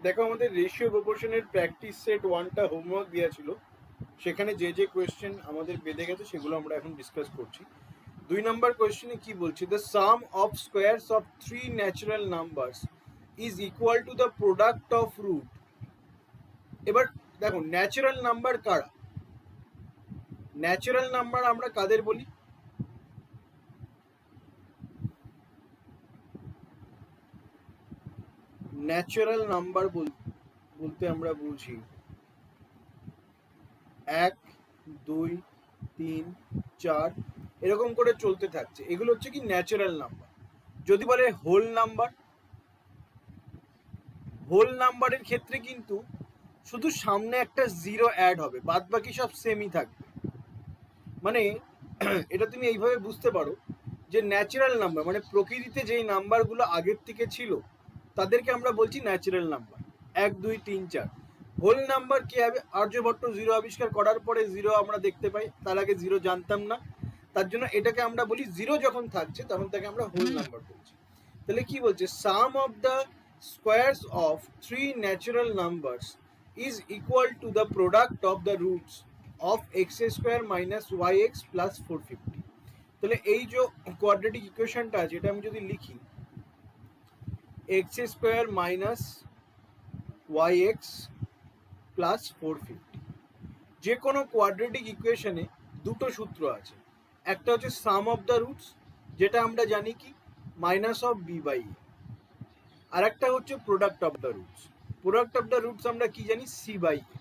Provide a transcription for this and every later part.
দেখো আমাদের ratio প্রপোর্শনের practice set 1টা homework দেওয়া ছিল, সেখানে যে যে কোয়েশ্চেন আমাদের বেঁধে গেছে সেগুলো আমরা এখন ডিসকাস করছি। 2 নম্বর কোয়েশ্চেনে কি বলছে, the sum of squares of 3 natural numbers is equal to the product of root. এবার দেখো ন্যাচারাল নাম্বার কারা, ন্যাচারাল নাম্বার আমরা কাদের বলি? ন্যাচারাল নাম্বার বলতে আমরা বুঝি 1, 2, 3, 4 এরকম করে চলতে থাকছে, এগুলো হচ্ছে কি ন্যাচারাল নাম্বার। যদি বলে হোল নাম্বার, হোল নাম্বারের ক্ষেত্রে কিন্তু শুধু সামনে একটা জিরো অ্যাড হবে, বাদ বাকি সব সেমই থাকবে। মানে এটা তুমি এইভাবে বুঝতে পারো যে ন্যাচারাল নাম্বার মানে প্রকৃতিতে যেই নাম্বারগুলো আগের থেকে ছিল তাদেরকে আমরা বলছি ন্যাচারাল নাম্বার, 1, 2, 3, 4। হোল নাম্বার কি হবে? আর্যভট্ট জিরো আবিষ্কার করার পরে জিরো আমরা দেখতে পাই, তার আগে জিরো জানতাম না, তার জন্য এটাকে আমরা বলি জিরো যখন থাকছে তখন তাকে আমরা হোল নাম্বার বলছি। তাহলে কি বলছে, sum of the squares of 3 natural numbers is equal to the product of the roots of X square minus Y x plus 450। তাহলে এই যে কোয়াড্রেটিক ইকুয়েশনটা আছে এটা আমি যদি লিখি x square minus Y x plus 450, যে কোনো কোয়াড্রেটিক ইকুয়েশনে দুটো সূত্র আছে। একটা হচ্ছে সাম অফ দ্য রুটস, যেটা আমরা জানি কি মাইনাস অফ বি বাই এ, আর একটা হচ্ছে product of the roots. Product of the roots আমরা কি জানি, সি বাই এ।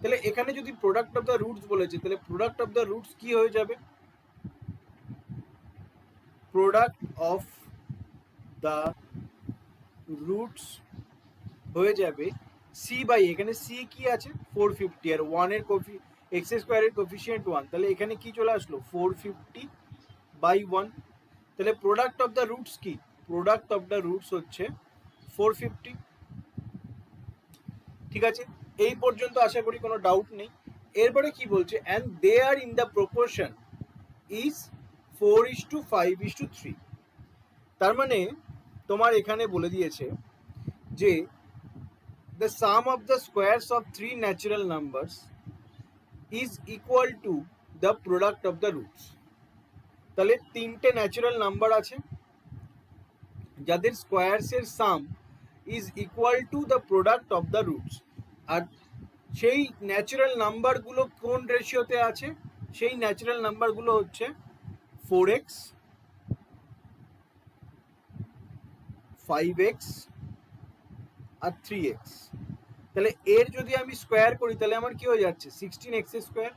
তাহলে এখানে যদি প্রোডাক্ট অফ দ্য রুটস বলেছে তাহলে প্রোডাক্ট অফ দ্য রুটস কি হয়ে যাবে, প্রোডাক্ট অফ দ্য রুটস হয়ে যাবে সি বাই, এখানে সি কি আছে 450 আর 1 এর এক্স স্কোয়ারের কোফিসিয়েন্ট 1, তাহলে এখানে কি চলে আসলো 450 বাই 1। তাহলে প্রোডাক্ট অফ দ্য রুটস কি, প্রোডাক্ট অফ দ্য রুটস হচ্ছে 450। ঠিক আছে, এই পর্যন্ত আশা করি কোনো ডাউট নেই। এরপরে কি বলছে, and they are in the proportion is 4:5:3। তার মানে তোমার এখানে বলে দিয়েছে যে the sum of the squares of 3 natural numbers is equal to the product of the roots। তাহলে তিনটে ন্যাচারাল নাম্বার আছে যাদের স্কোয়ারস এর sum is equal to the product of the roots. আর সেই ন্যাচারাল নাম্বারগুলো কোন রেশিওতে আছে, সেই ন্যাচারাল নাম্বারগুলো হচ্ছে 4x, 5x আর 3x। তাহলে এর যদি আমি স্কোয়ার করি তাহলে আমার কি হয়ে যাচ্ছে 16x স্কোয়ার,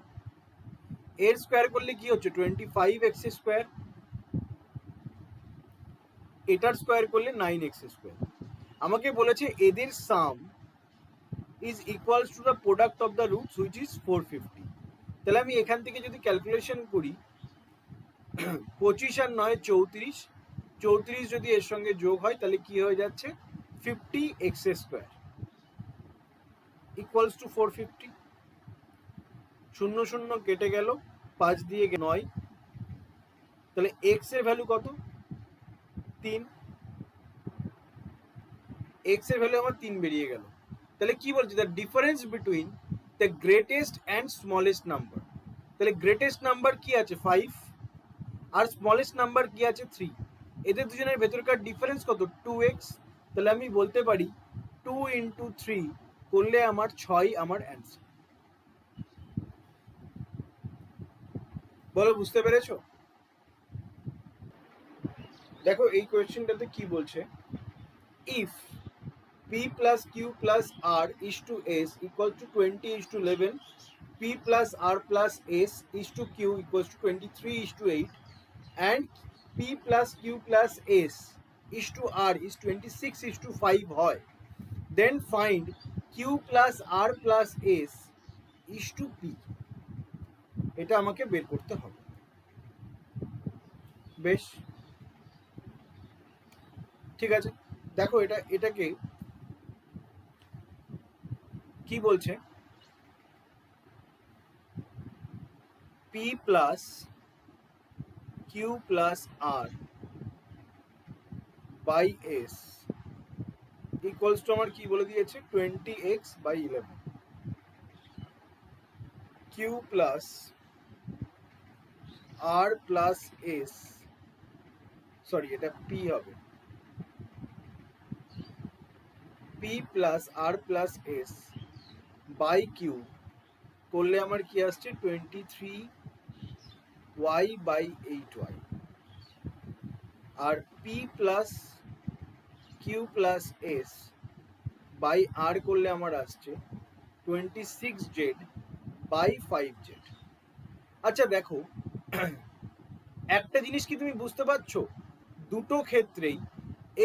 এর স্কোয়ার করলে কি হচ্ছে 25x স্কোয়ার, এটার স্কোয়ার করলে 9x স্কোয়ার। আমাকে বলেছে এদের সাম is equals to the product of the roots which is 450। তাহলে আমি এখান থেকে যদি ক্যালকুলেশন করি 25 আর 9 34, 34 যদি এর সঙ্গে যোগ হয় তাহলে কি হয়ে যাচ্ছে 50x স্কোয়ার ইকুয়ালস টু 450। 0 0 কেটে গেল, 5 দিয়ে 9, তাহলে x এর ভ্যালু কত 3, x এর ভ্যালু আমার 3 বেরিয়ে গেল। তাহলে কি বলছি, the difference between the greatest and smallest number. তাহলে গ্রেটেস্ট নাম্বার কি আছে 5 আর স্মলেস্ট নাম্বার কি আছে 3, এদের দুজনের ভেতরকার ডিফারেন্স কত 2x। তাহলে আমি বলতে পারি 2 × 3 করলে আমার 6 আমার অ্যান্সার। বলো বুঝতে পেরেছো? দেখো এই কোয়েশ্চেনটাতে কি বলছে, if p plus q plus r is to s equal to 20:11, p plus r plus s is to q equals to 23:8, and p plus q plus s is to r is 26:5 হয়, then find q plus r plus s is to p। এটা আমাকে বের করতে হবে। বেশ ঠিক আছে, দেখো এটাকে কি বলছে, p plus q plus r by s equals to আমার কি বলে দিয়েছে 20x/11 কিউ প্লাস আর প্লাস এস, সরি এটা পি হবে, P plus R plus S by Q করলে আমার কি আসছে 23y/8y, আর P plus Q plus S by R করলে আমার আসছে 26z/5z। আচ্ছা দেখো, একটা জিনিস কি তুমি বুঝতে পারছো, দুটো ক্ষেত্রেই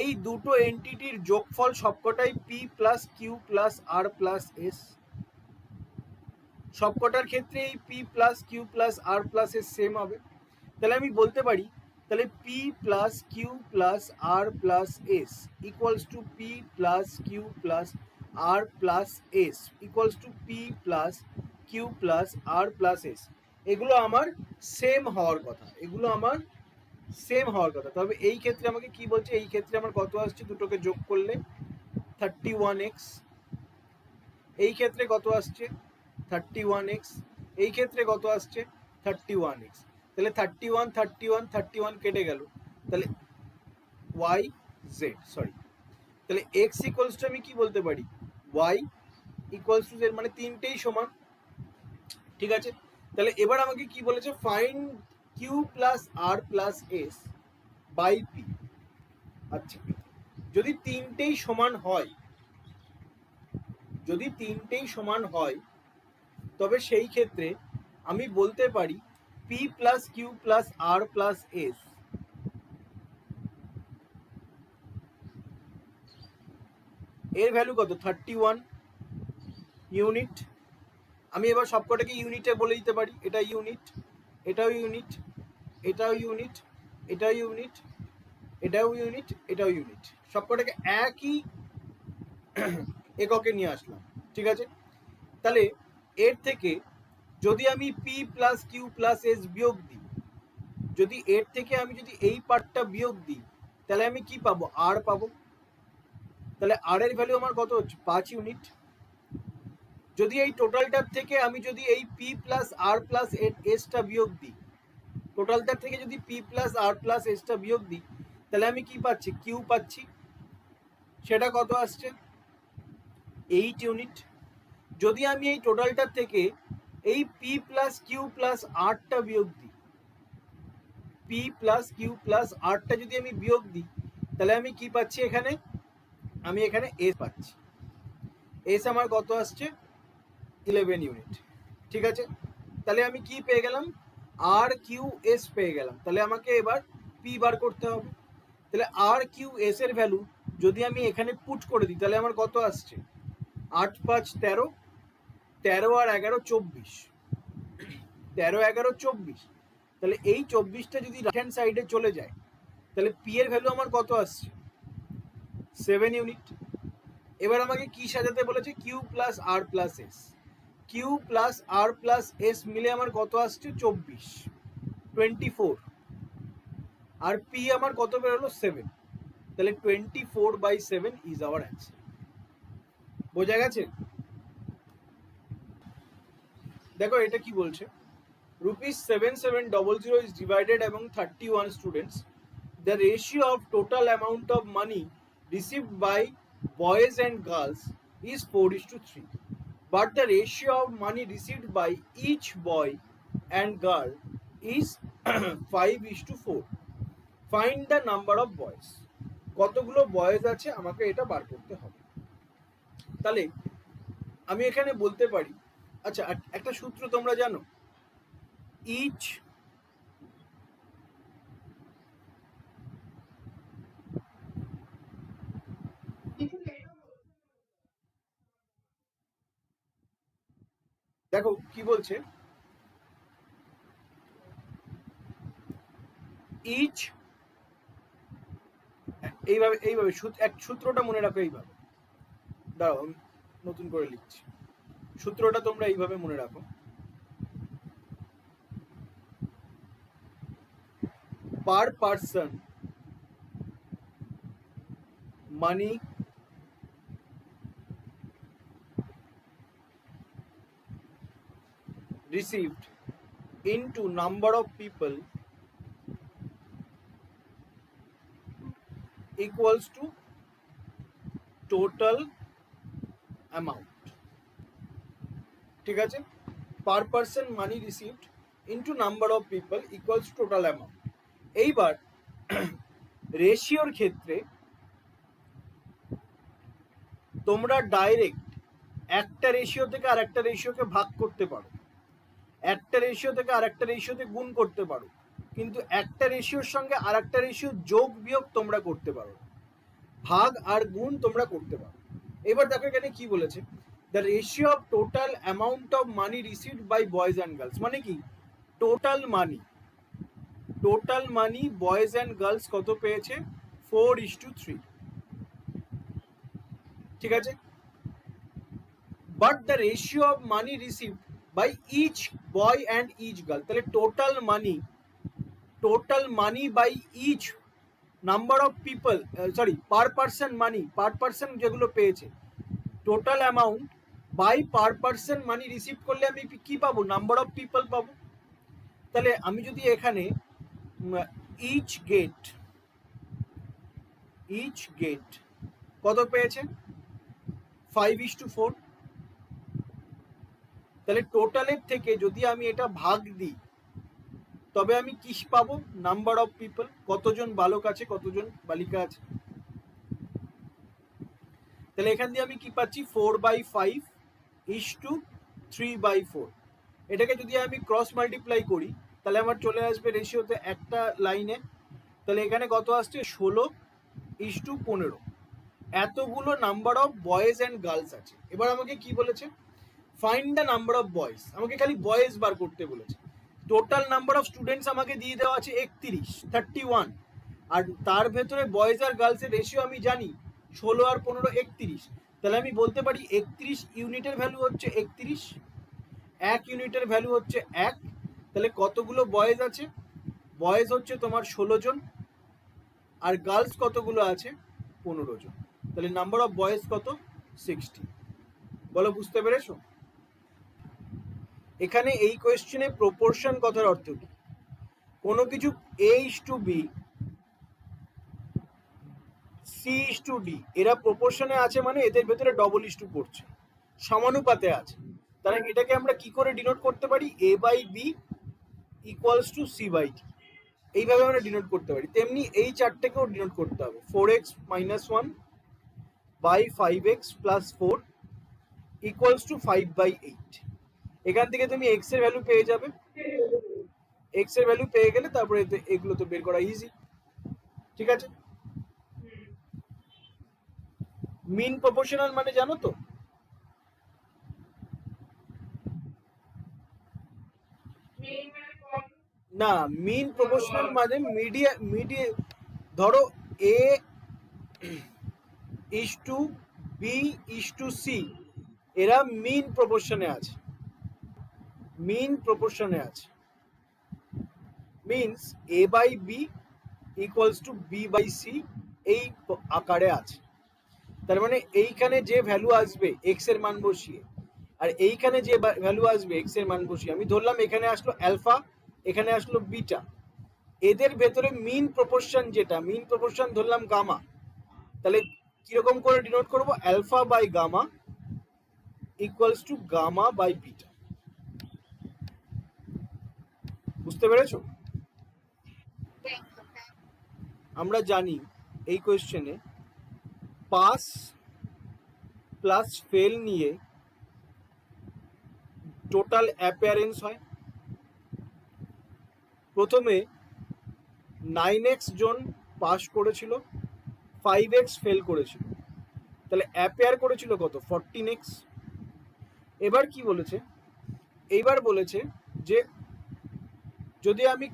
এই দুটো এন্টিটির যোগফল সবকটাই পি প্লাস কিউ প্লাস আর প্লাস এস, সবকটার ক্ষেত্রে এই পি প্লাস কিউ প্লাস আর প্লাস এস সেম হবে। তাহলে আমি বলতে পারি তাহলে p plus Q plus R plus s equals to p plus Q plus R plus s equals to p plus Q plus R plus s. এগুলো আমার same হওয়ার কথা, এগুলো আমার সেম হওয়ার কথা। তবে এই ক্ষেত্রে আমাকে কি বলছে, এই ক্ষেত্রে আমার কত আসছে দুটোকে যোগ করলে 31x, এই ক্ষেত্রে কত আসছে 31x, এই ক্ষেত্রে কত আসছে 31x। তাহলে 31 31 31 কেটে গেল, তাহলে y z সরি, তাহলে x ইকুয়ালস টু আমি কি বলতে পারি y ইকুয়ালস টু z, মানে তিনটেই সমান। ঠিক আছে, তাহলে এবার আমাকে কি বলেছে, find q plus R plus S by p. আচ্ছা, যদি তিনটেই সমান হয়, যদি তিনটেই সমান হয় তবে সেই ক্ষেত্রে আমি বলতে পারি পি প্লাস কিউ প্লাস আর প্লাস এস এর ভ্যালু কত 31 ইউনিট। আমি এবার সবকটাকে ইউনিটে বলে দিতে পারি, এটা ইউনিট, এটাও ইউনিট, এটাও ইউনিট, এটাও ইউনিট, এটাও ইউনিট, এটাও ইউনিট, সবকটাকে একই এককে নিয়ে আসলাম। ঠিক আছে, তাহলে এর থেকে যদি আমি p plus Q plus s বিয়োগ দিই, যদি এর থেকে আমি যদি এই পার্টটা বিয়োগ দিই তাহলে আমি কি পাবো, আর পাবো। তাহলে আর এর ভ্যালু আমার কত হচ্ছে 5 ইউনিট। যদি এই টোটালটার থেকে আমি যদি এই পি প্লাস আর প্লাস এসটা বিয়োগ দিই, টোটালটার থেকে যদি পি প্লাস আর প্লাস এসটা বিয়োগ দিই তাহলে আমি কি পাচ্ছি, কিউ পাচ্ছি, সেটা কত আসছে 8 ইউনিট। যদি আমি এই টোটালটার থেকে এই পি প্লাস কিউ প্লাস আরটা বিয়োগ দিই, পি প্লাস কিউ প্লাস আরটা যদি আমি বিয়োগ দিই তাহলে আমি কি পাচ্ছি, এখানে আমি এখানে এস পাচ্ছি, এস আমার কত আসছে 11 ইউনিট। ঠিক আছে, তাহলে আমি কি পেয়ে গেলাম, আর কিউ এস পেয়ে গেলাম। তাহলে আমাকে এবার পি বার করতে হবে। তাহলে আর কিউ এস এর ভ্যালু যদি আমি এখানে পুট করে দিই তাহলে আমার কত আসছে 8 5 13, 13 আর 11 24, 13 11 24। তাহলে এই 24টা যদি রাইট হ্যান্ড সাইডে চলে যায় তাহলে পি এর ভ্যালু আমার কত আসছে 7 ইউনিট। এবার আমাকে কি সাজাতে বলেছে, কিউ প্লাস আর প্লাস এস, কিউ প্লাস আর প্লাস এস মিলে আমার কত আসছে 24, আর পি আমার কত বেরোলো 7। তাহলে 24/7 ইজ আওয়ার অ্যান্সার। বোঝা গেছে? দেখো এটা কি বলছে, ₹7700 is divided among 31 students. The ratio of total amount of money received by boys and girls is 4:3. But the ratio of money received by each boy and girl is 5:4. Find the number of boys. কতগুলো boys আছে আমাকে এটা বার করতে হবে। তাহলে আমি এখানে বলতে পারি, আচ্ছা একটা সূত্র তোমরা জানো, ইচ দেখো কি বলছে, ইচ এইভাবে এইভাবে এক সূত্রটা মনে রাখো, এইভাবে দাঁড়াও আমি নতুন করে লিখছি, সূত্রটা তোমরা এইভাবে মনে রাখো, পার person money received into number of people equals to total amount. ঠিক আছে, পার person money received into number of people equals to total amount. এইবার রেশিওর ক্ষেত্রে তোমরা ডাইরেক্ট একটা রেশিও থেকে আর একটা রেশিওকে ভাগ করতে পারো, একটা রেশিও থেকে আর একটা রেশিওতে গুণ করতে পারো, কিন্তু একটা রেশিওর সঙ্গে আর একটা রেশিও যোগ বিয়োগ তোমরা করতে পারো, ভাগ আর গুণ তোমরা করতে পারো। এবার দেখো এখানে কি বলেছে, the ratio of total amount of money received by boys and girls, মানে কি total money boys and girls কত পেয়েছে, 4:3। ঠিক আছে, but the ratio of money received by each boy and each girl, তাহলে total money by each number of people, per person যেগুলো পেয়েছে, total amount by per person money receive করলে আমি কি পাবো, নাম্বার অফ পিপল পাবো। তাহলে আমি যদি এখানে ইচ গেট কত পেয়েছে, 5:4, তাহলে টোটালের থেকে যদি আমি এটা ভাগ দিই তবে আমি কি পাবো, নাম্বার অফ পিপল, কতজন বালক আছে কতজন বালিকা আছে। তাহলে এখান দিয়ে আমি কি পাচ্ছি, 4/5:3/4। এটাকে যদি আমি ক্রস মাল্টিপ্লাই করি তাহলে আমার চলে আসবে রেশিওতে একটা লাইনে, তাহলে এখানে কত আসছে, 16:15। এতগুলো number of boys and girls আছে। এবার আমাকে কি বলেছে, find the number of boys, আমাকে খালি বয়েজ বার করতে বলেছে। টোটাল নাম্বার অফ স্টুডেন্টস আমাকে দিয়ে দেওয়া আছে 31, আর তার ভেতরে বয়েজ আর গার্লসের রেশিও আমি জানি 16 আর 15 31। তাহলে আমি বলতে পারি 31 ইউনিটের ভ্যালু হচ্ছে 31, 1 ইউনিটের ভ্যালু হচ্ছে 1। তাহলে কতগুলো বয়েজ আছে, বয়েজ হচ্ছে তোমার 16 জন, আর গার্লস কতগুলো আছে, 15 জন। তাহলে নাম্বার অফ বয়েজ কত, 60। বলো বুঝতে পেরেছো? এখানে এই কোয়েশ্চেনে প্রপোর্শন কথার অর্থ কি, কোনো কিছু A:B, C:D এরা প্রপোর্শনে আছে, মানে এদের ভেতরে ডবল:2 পড়ছে, সমানুপাতে আছে। তাহলে এটাকে আমরা কি করে ডিনোট করতে পারি, A/B ইকুয়ালস টু C/D, এইভাবে আমরা ডিনোট করতে পারি। তেমনি এই চারটেকেও ডিনোট করতে হবে, 4x - 1 by 5x + 4 equals to 5/8। এখান থেকে তুমি x এর ভ্যালু পেয়ে যাবে, x এর ভ্যালু পেয়ে গেলে তারপরে এগুলো তো বের করা ইজি। ঠিক আছে, মিন প্রপোর্শনাল মানে জানো তো, না মিন প্রপোর্শনাল মানে মিডিয়া ধরো A:B:C এরা মিন প্রপোর্শনে আছে, means A/B equals to B/C এই আকারে আছে। তার মানে এইখানে যে ভ্যালু আসবে x এর মান বসিয়ে, আর এইখানে যে ভ্যালু আসবে x এর মান বসিয়ে, আমি ধরলাম এখানে আসলো অ্যালফা, এখানে আসলো বিটা, এদের ভেতরে মিন প্রপোর্শন ধরলাম গামা। তাহলে কিরকম করে ডিনোট করব, alpha by gamma equals to gamma by beta. বুঝতে পেরেছো? আমরা জানি এই কোয়েশ্চেনে পাস প্লাস ফেল নিয়ে টোটাল অ্যাপিয়ারেন্স হয়। প্রথমে 9x জন পাস করেছিল, 5x ফেল করেছিল, তাহলে অ্যাপিয়ার করেছিল কত, 14x। এবার কি বলেছে, এইবার বলেছে যে যদি আমি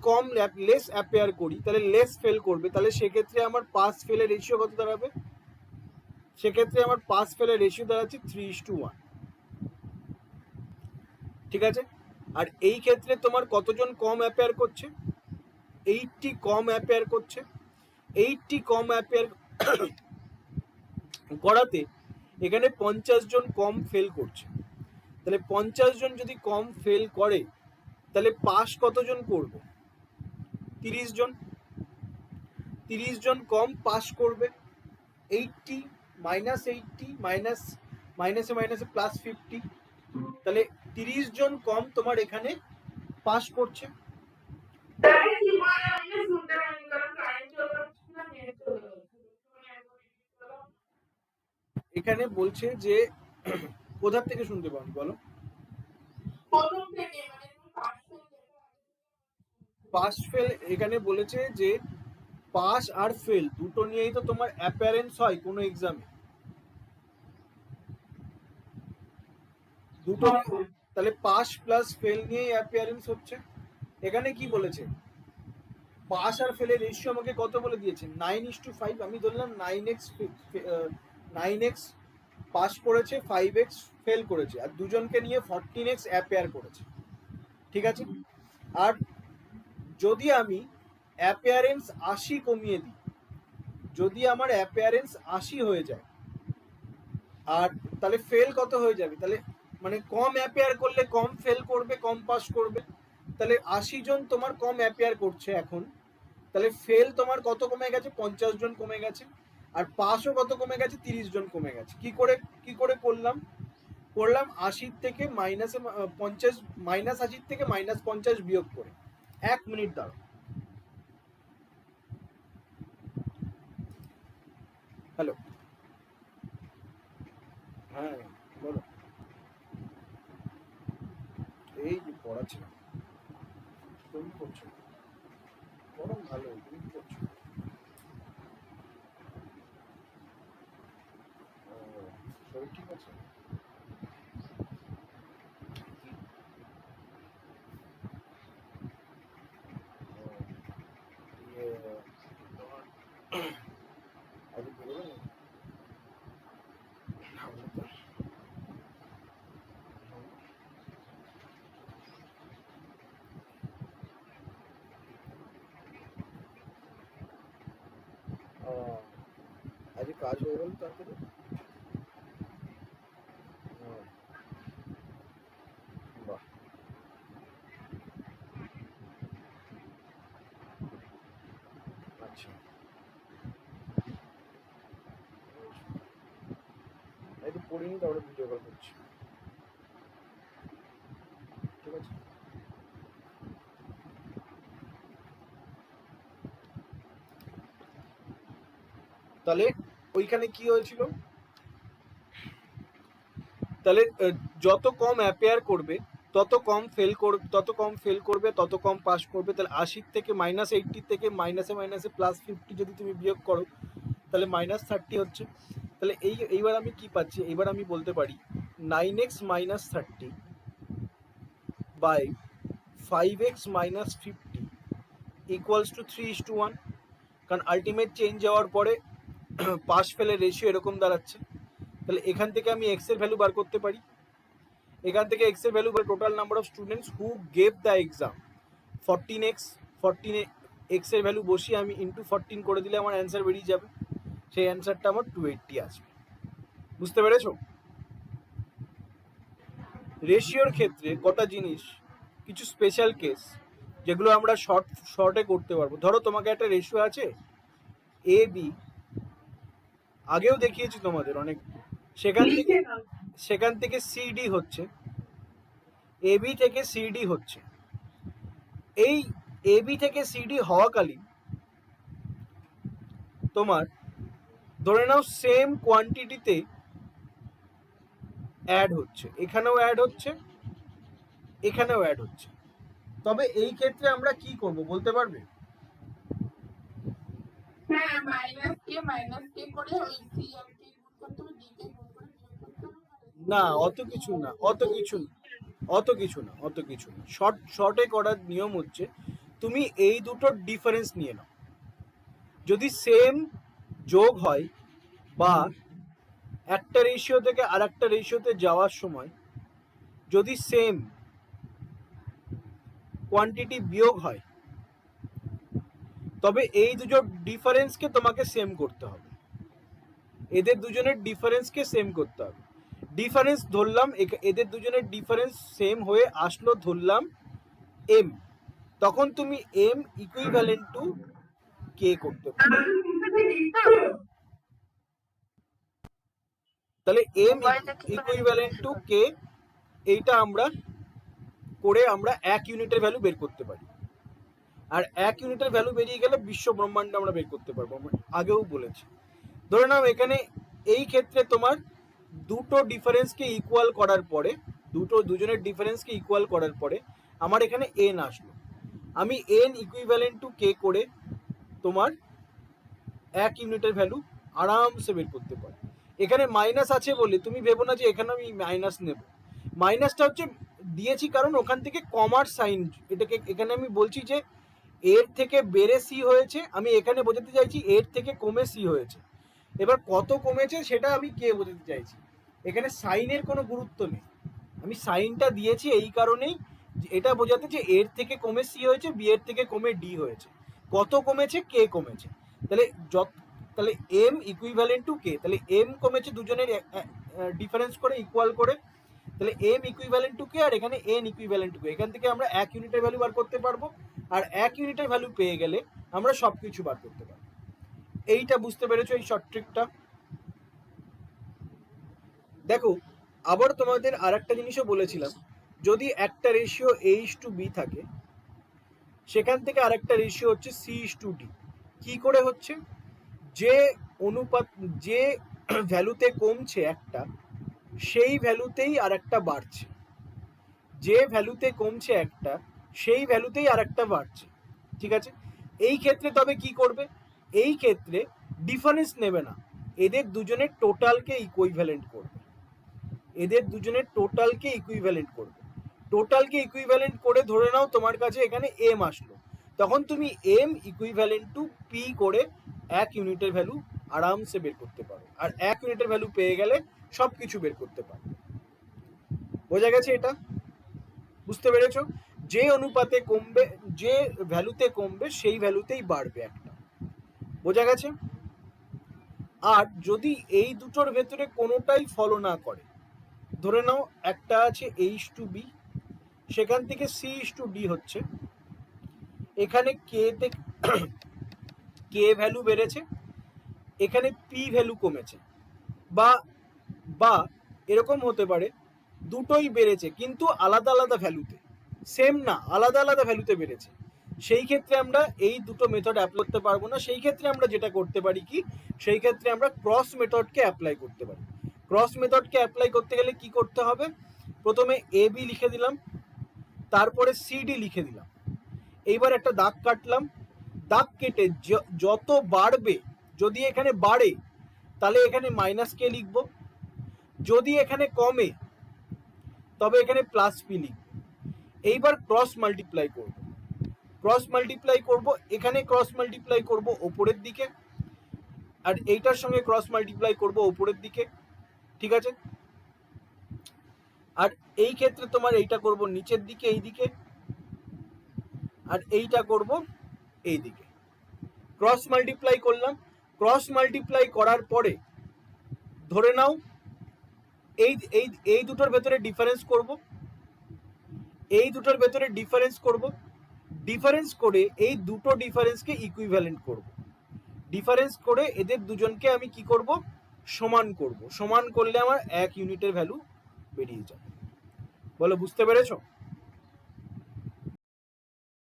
লেস অ্যাপিয়ার করি তাহলে লেস ফেল করবে, তাহলে সেক্ষেত্রে আমার পাস ফেলের রেশিও কত দাঁড়াবে, সেক্ষেত্রে আমার পাস ফেলের রেশিও দাঁড়াচ্ছে 3:1। ঠিক আছে, আর এই ক্ষেত্রে তোমার কতজন কম অ্যাপিয়ার করছে, 80 কম অ্যাপিয়ার করছে। 80 কম অ্যাপিয়ার করাতে এখানে 50 জন কম ফেল করছে। তাহলে 50 জন যদি কম ফেল করে তাহলে পাস কতজন করবে? 30 জন। 30 জন কম পাস করবে। 80 মাইনাস 80 মাইনাসে মাইনাসে প্লাস 50, তাহলে 30 জন কম তোমার এখানে পাস করছে। এখানে বলছে যে কোথা থেকে শুনতে পান বলো? পাস ফেল এখানে বলেছে যে পাস আর ফেল দুটো নিয়েই তো তোমার অ্যাপিয়ারেন্স হয় কোনো এক্সামে, দুটো। তাহলে পাস প্লাস ফেল নিয়েই অ্যাপিয়ারেন্স হচ্ছে। এখানে কি বলেছে? পাস আর ফেলের রেশিও আমাকে কত বলে দিয়েছে? 9:5। আমি ধরলাম 9x পাস করেছে, 5x ফেল করেছে, আর দুজনকে নিয়ে 14x অ্যাপিয়ার করেছে, ঠিক আছে? আর যদি আমি অ্যাপিয়ারেন্স 80 কমিয়ে দিই, যদি আমার অ্যাপিয়ারেন্স 80 হয়ে যায়, আর তাহলে ফেল কত হয়ে যাবে? তাহলে মানে কম অ্যাপিয়ার করলে কম ফেল করবে, কম পাস করবে। তাহলে 80 জন তোমার কম অ্যাপিয়ার করছে এখন, তাহলে ফেল তোমার কত কমে গেছে? 50 জন কমে গেছে। আর পাসও কত কমে গেছে? 30 জন কমে গেছে। কি করে করলাম? 80 থেকে মাইনাসে 50, মাইনাস 80 থেকে মাইনাস 50 বিয়োগ করে। 1 মিনিট দাঁড়াও। হ্যালো, হ্যাঁ বলো। এই যে পড়াচ্ছিলাম। তুমি করছো? বরং ভালো, তুমি করছো? শরীর ঠিক আছে? আজ বেরোবে না? আজ কাজ হয়ে গেল তারপরে? বাহ, আচ্ছা। একটু পড়িনি, তারপরে ভিডিও কল করছি, ঠিক আছে? তাহলে ওইখানে কি হয়েছিল? তাহলে যত কম অ্যাপিয়ার করবে তত কম ফেল করবে, তত কম পাস করবে। তাহলে 80 থেকে মাইনাস 80 থেকে মাইনাসে মাইনাসে প্লাস 50 যদি তুমি বিয়োগ করো তাহলে মাইনাস 30 হচ্ছে। তাহলে এইবার আমি কি পাচ্ছি? এইবার আমি বলতে পারি 9x minus 30 by 5x minus 50 equals to 3:1, কারণ আলটিমেট চেঞ্জ যাওয়ার পরে পাস ফেলের রেশিও এরকম দাঁড়াচ্ছে। তাহলে এখান থেকে আমি এক্স এর ভ্যালু বার করতে পারি। এখান থেকে এক্স এর ভ্যালু বা total number of students who gave the exam 14x, 14 x এর ভ্যালু বসিয়ে আমি ইন্টু 14 করে দিলে আমার অ্যান্সার বেরিয়ে যাবে। সেই অ্যান্সারটা আমার 280 আসবে। বুঝতে পেরেছো? রেশিওর ক্ষেত্রে কটা জিনিস, কিছু স্পেশাল কেস যেগুলো আমরা শর্টে করতে পারবো। ধরো তোমাকে একটা রেশিও আছে এ বি, আগেও দেখিয়েছি তোমাদের অনেক, সেখান থেকে সিডি হচ্ছে, এবি থেকে সিডি হচ্ছে। এই এবি থেকে সিডি হওয়াকালীন তোমার ধরে নাও সেম কোয়ান্টিটিতে অ্যাড হচ্ছে, এখানেও অ্যাড হচ্ছে, এখানেও অ্যাড হচ্ছে। তবে এই ক্ষেত্রে আমরা কি করব বলতে পারবে? না, অত কিছু না, শর্টে করার নিয়ম হচ্ছে তুমি এই দুটোর ডিফারেন্স নিয়ে নাও। যদি সেম যোগ হয় বা একটা রেশিও থেকে আর একটা রেশিওতে যাওয়ার সময় যদি সেম কোয়ান্টিটি বিয়োগ হয়, তবে এই দুটোর ডিফারেন্সকে তোমাকে সেম করতে হবে, এদের দুজনের ডিফারেন্সকে সেম করতে হবে। ডিফারেন্স ধরলাম, এদের দুজনের ডিফারেন্স সেম হয়ে আসলো, ধরলাম এম, তখন তুমি এম ইকুইভ্যালেন্ট টু কে করতে পারো। তাহলে এম ইকুইভ্যালেন্ট টু কে, এইটা আমরা করে আমরা 1 ইউনিটের ভ্যালু বের করতে পারি। আর 1 ইউনিটের ভ্যালু বেরিয়ে গেলে বিশ্ব ব্রহ্মাণ্ড আমরা বের করতে পারবো, আমরা আগেও বলেছি। ধরে নাও এখানে এই ক্ষেত্রে তোমার দুটো ডিফারেন্সকে ইকুয়াল করার পরে, দুজনের ডিফারেন্সকে ইকুয়াল করার পরে আমার এখানে এন আসলো, আমি এন ইকুইভ্যালেন্ট টু কে করে তোমার 1 ইউনিটের ভ্যালু আরামসে বের করতে পারো। এখানে মাইনাস আছে বলে তুমি ভেবো না যে এখানে আমি মাইনাস নেব, মাইনাসটা হচ্ছে দিয়েছি কারণ ওখান থেকে কমার সাইন, এটাকে এখানে আমি বলছি যে এর থেকে বেড়ে সি হয়েছে, আমি এখানে বোঝাতে চাইছি এর থেকে কমে সি হয়েছে। এবার কত কমেছে সেটা আমি কে বোঝাতে চাইছি, এখানে সাইনের কোনো গুরুত্ব নেই, আমি সাইনটা দিয়েছি এই কারণেই এটা বোঝাতে যে এর থেকে কমে সি হয়েছে, বি এর থেকে কমে ডি হয়েছে, কত কমেছে, কে কমেছে। তাহলে এম ইকুইভ্যালেন্ট টু কে, তাহলে এম কমেছে দুজনের ডিফারেন্স করে ইকুয়াল করে, তাহলে এম ইকুইভ্যালেন্ট টু কে আর এখানে এন ইকুইভ্যালেন্ট টু কে, এখান থেকে আমরা 1 ইউনিটের ভ্যালু বার করতে পারবো। আর 1 ইউনিটের ভ্যালু পেয়ে গেলে আমরা সবকিছু বার করতে পারবো। এইটা বুঝতে পেরেছো, এই শর্ট ট্রিকটা? দেখো আবার তোমাদের আর একটা জিনিসও বলেছিলাম, যদি একটা রেশিও A:B থাকে, সেখান থেকে আরেকটা রেশিও হচ্ছে C:D। কি করে হচ্ছে, যে অনুপাত, যে ভ্যালুতে কমছে একটা, সেই ভ্যালুতেই আর একটা বাড়ছে, যে ভ্যালুতে কমছে একটা সেই ভ্যালুতেই আর একটা বাড়ছে, ঠিক আছে? এই ক্ষেত্রে তবে কি করবে, এই ক্ষেত্রে ডিফারেন্স নেবে না, এদের দুজনের টোটালকে ইকুইভ্যালেন্ট করবে, এদের দুজনের টোটালকে ইকুইভ্যালেন্ট করবে, টোটালকে ইকুইভ্যালেন্ট করে ধরে নাও তোমার কাছে এখানে এম আসলো, তখন তুমি এম ইকুইভ্যালেন্ট টু পি করে 1 ইউনিটের ভ্যালু আরামসে বের করতে পারো। আর 1 ইউনিটের ভ্যালু পেয়ে গেলে সব কিছু বের করতে পারো। বোঝা গেছে এটা? বুঝতে পেরেছ? যে অনুপাতে কমবে, যে ভ্যালুতে কমবে সেই ভ্যালুতেই বাড়বে একটা। বোঝা গেছে? আর যদি এই দুটোর ভেতরে কোনোটাই ফলো না করে, ধরে নাও একটা আছে H:B, সেখান থেকে C:D হচ্ছে, এখানে কে ভ্যালু বেড়েছে, এখানে পি ভ্যালু কমেছে, বা এরকম হতে পারে দুটোই বেড়েছে কিন্তু আলাদা আলাদা ভ্যালুতে, সেম না, আলাদা আলাদা ভ্যালুতে বেড়েছে। সেই ক্ষেত্রে আমরা এই দুটো মেথড অ্যাপ্লাই করতে পারবো না, সেই ক্ষেত্রে আমরা যেটা করতে পারি কি, সেই ক্ষেত্রে আমরা ক্রস মেথডকে অ্যাপ্লাই করতে পারি। ক্রস মেথডকে অ্যাপ্লাই করতে গেলে কি করতে হবে, প্রথমে AB লিখে দিলাম, তারপরে CD লিখে দিলাম, এইবার একটা দাগ কাটলাম, দাগ কেটে যত বাড়বে, যদি এখানে বাড়ে তাহলে এখানে মাইনাস কে লিখবো, যদি এখানে কমে তবে এখানে প্লাস পি লিখব। এইবার ক্রস মাল্টিপ্লাই করব, ক্রস মাল্টিপ্লাই করব, এখানে ক্রস মাল্টিপ্লাই করব ওপরের দিকে, আর এইটার সঙ্গে ক্রস মাল্টিপ্লাই করব ওপরের দিকে, ঠিক আছে? আর এই ক্ষেত্রে তোমার এইটা করব নিচের দিকে, এই দিকে, আর এইটা করব এই দিকে। ক্রস মাল্টিপ্লাই করলাম, ক্রস মাল্টিপ্লাই করার পরে ধরে নাও এই এই এই দুটোর ভেতরে ডিফারেন্স করব, এই দুটোর ভেতরে ডিফারেন্স করব, ডিফারেন্স করে এই দুটো ডিফারেন্সকে ইকুইভ্যালেন্ট করব, ডিফারেন্স করে এদের দুজনকে আমি কি করব, সমান করব, সমান করলে আমার 1 ইউনিটের ভ্যালু বেরিয়ে যাবে। বলো বুঝতে পেরেছো?